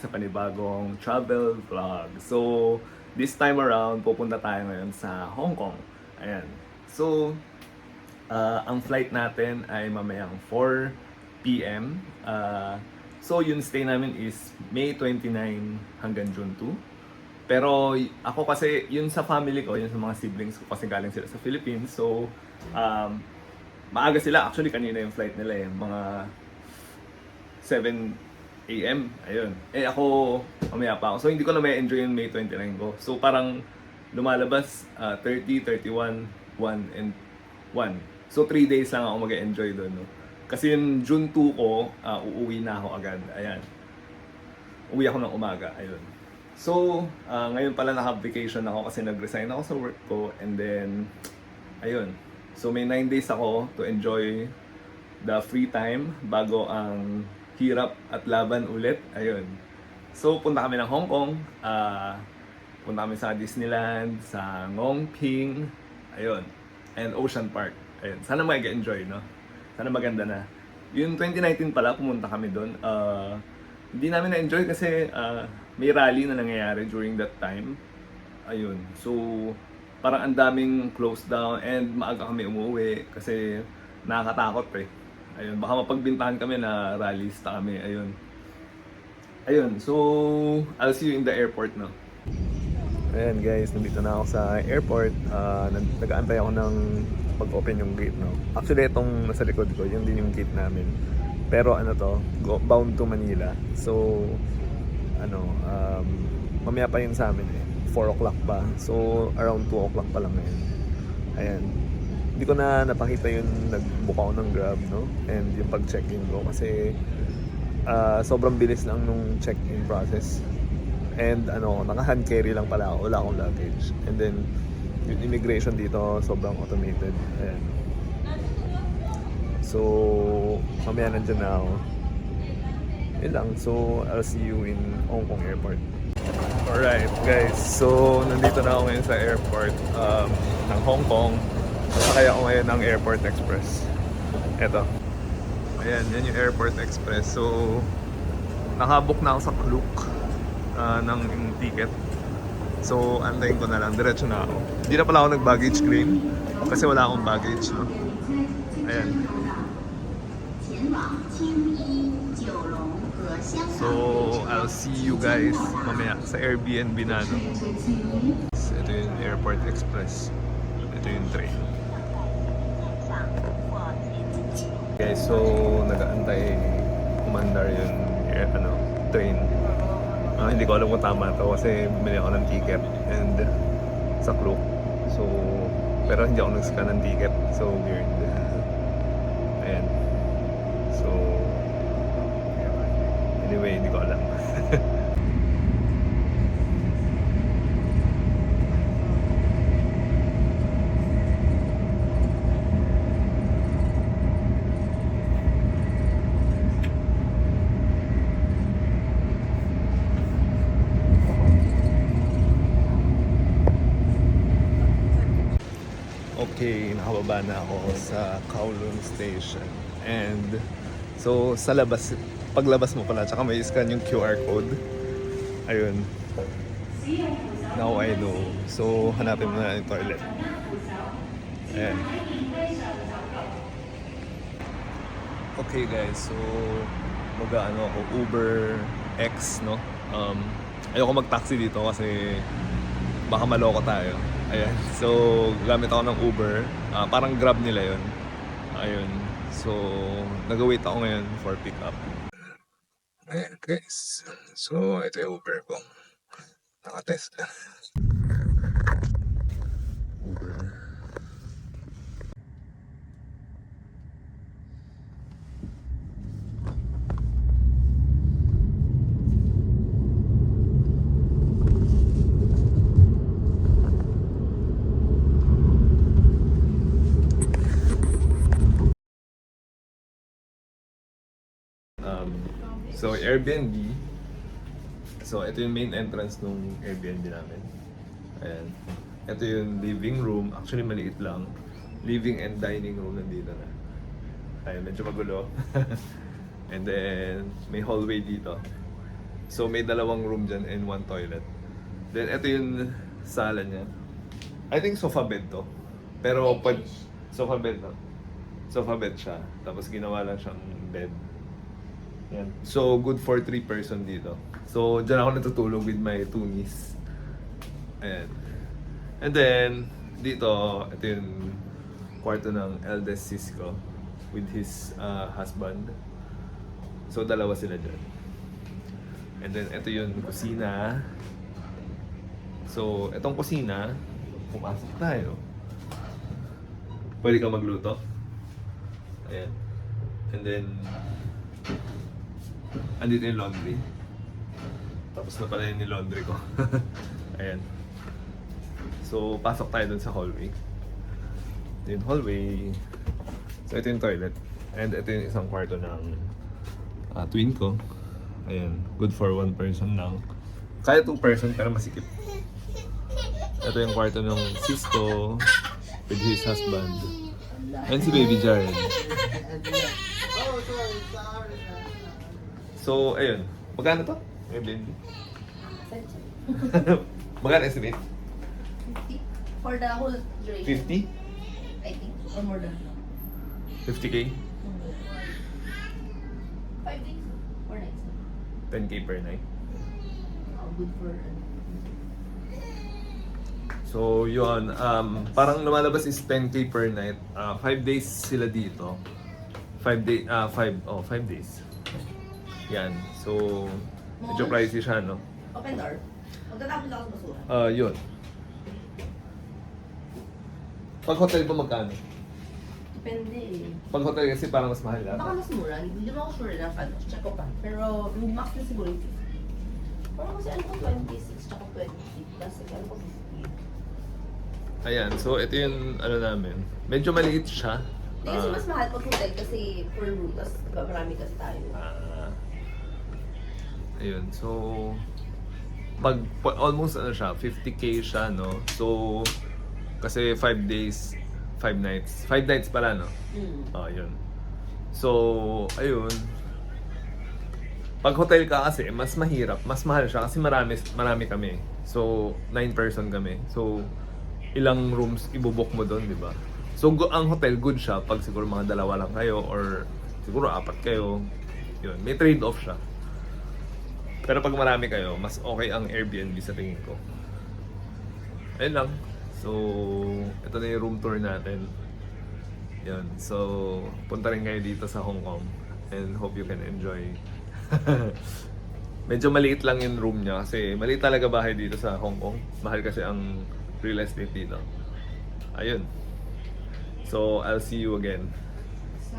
sa panibagong travel vlog. So, this time around, pupunta tayo ngayon sa Hong Kong. Ayan. So, ang flight natin ay mamayang 4 p.m. So, yung stay namin is May 29 hanggang June 2. Pero ako kasi, yun sa family ko, yun sa mga siblings ko kasi galing sila sa Philippines. So, maaga sila. Actually, kanina yung flight nila mga 7 a.m. Ayun. Ako, mamaya pa ako. So, hindi ko na may enjoy yung May 29 ko. So, parang lumalabas 30, 31, 1, and 1. So, 3 days lang ako mag-enjoy doon. No? Kasi yung June 2 ko, uuwi na ako agad. Ayan. Uwi ako ng umaga. Ayun. So, ngayon pala naka-vacation ako kasi nag-resign ako sa work ko. And then, ayun. So, may 9 days ako to enjoy the free time bago ang hirap at laban ulit. Ayun. So, punta kami ng Hong Kong. Punta kami sa Disneyland, sa Ngongping. Ayun. And Ocean Park. Ayun. Sana mag-enjoy, no? Sana maganda na. Yung 2019 pala, pumunta kami doon. Hindi namin na-enjoy kasi may rally na nangyayari during that time. Ayun. So, parang ang daming closed down and maaga kami umuwi kasi nakakatakot eh. Ayun, baka mapagbintahan kami na rallista kami. Ayun. Ayun, so I'll see you in the airport, no? Ayan guys, nandito na ako sa airport. Nag-aantay ako ng pag-open yung gate, no? Actually, itong nasa likod ko, yun din yung gate namin. Pero ano to, bound to Manila. So, mamaya pa yun sa amin eh. 4 o'clock pa. So, around 2 o'clock pa lang ngayon. Ayan. Hindi ko na napakita yung nag-book ako ng Grab, no? And yung pag-check-in ko kasi sobrang bilis lang nung check-in process. And naka-hand carry lang pala ako. Wala akong luggage. And then, yung immigration dito, sobrang automated. Ayan. So, mamaya nandyan na ako. Yun lang. So, I'll see you in Hong Kong Airport. Alright guys, so nandito na ako ngayon sa airport ng Hong Kong. Sakay ako ngayon ng Airport Express. Eto. Ayan, yan yung Airport Express. So, nakabook na ako sa Klook ng ticket. So, antayin ko na lang. Diretso na ako. Hindi na pala ako nag-baggage claim kasi wala akong baggage, no? Ayan. So, I'll see you guys mamaya sa Airbnb na, no? So, ito yung Airport Express. Ito yung train. Okay, so nag-aantay umandar yung train. Hindi ko alam kung tama to kasi bumili ako ng ticket and sa Klook. So, pero hindi ako nag-scan ng ticket. So, weird. Ayan. So, anyway, hindi ko alam. Okay, nakababa na ako sa Kowloon Station. And so sa labas, paglabas mo pala, tsaka may scan yung QR code. Ayun. Now I know. So hanapin mo na yung toilet. Ayan. Okay guys, so ako Uber X, no? Ayoko mag-taxi dito kasi baka maloko tayo. Ayan. So, gamit ako ng Uber. Parang Grab nila yun. Ayun. So, nag-wait ako ngayon for pick-up. Ayan guys. So, ito yung Uber ko. Nakatest na. Uber. So, Airbnb. So, ito yung main entrance ng Airbnb namin. Ayan. Ito yung living room. Actually, maliit lang. Living and dining room nandito na. Ayan, medyo magulo. And then, may hallway dito. So may dalawang room dyan and one toilet. Then ito yung sala niya. I think sofa bed to. Pero sofa bed no? Sofa bed siya. Tapos ginawa lang siyang bed. Yan. So good for 3 person dito. So dyan ako natutulog with my 2 niece. Ayan. And then dito, ito yung kwarto ng eldest sis ko with his husband. So dalawa sila dyan. And then ito yung kusina. So itong kusina, pumasok tayo. Pwede ka magluto. Ayan. And then andito yung laundry. Tapos na pala yung laundry ko. Ayan. So pasok tayo dun sa hallway. Ito yung hallway. So ito yung toilet. And ito yung isang kwarto ng twin ko. Ayan, good for 1 person lang. Kaya 2 person pero masikip. Ito yung kwarto ng sis ko with his husband. And si baby Jared. So, ayun. Magkano to? Airbnb? Magkano estimate? 50 for the whole duration. 50? I think, or more than 50k? 5 days, 4 nights. 10k per night. Good for So, yun. Parang lumalabas is 10k per night. 5 days sila dito. 5 days. Yan. So, medyo pricey siya, no? open door. Magtatapon lang ako sa basura. Yun. Pag hotel ba magkano? Depende eh. Pag hotel kasi parang mas mahal Baka yata. mas mura. Hindi mo ako sure na ano. Check ko pa. Pero max na siguro yung 50. Parang kasi ano ko 26 tsaka 20 plus. Ano ko 50. Ayan. So, ito yung ano namin. Medyo maliit siya. Hindi kasi mas mahal pag hotel kasi per room. Tapos diba, marami kasi tayo. Ayun. So, almost ano siya, 50k siya, no? So, kasi 5 days, 5 nights. 5 nights pala, no? Yun. So, ayun. Pag hotel ka kasi, mas mahirap, mas mahal siya kasi marami kami. So, 9 person kami. So, ilang rooms ibubok mo doon, di ba? So, ang hotel good siya pag siguro mga dalawa lang kayo or siguro 4 kayo. Yun, may trade-off siya. Pero pag marami kayo, mas okay ang Airbnb sa tingin ko. Ayun lang. So, ito na yung room tour natin. Yun. So, punta rin kayo dito sa Hong Kong. And hope you can enjoy. Medyo maliit lang yung room niya kasi maliit talaga bahay dito sa Hong Kong. Mahal kasi ang real estate dito. Ayun. So, I'll see you again. Sa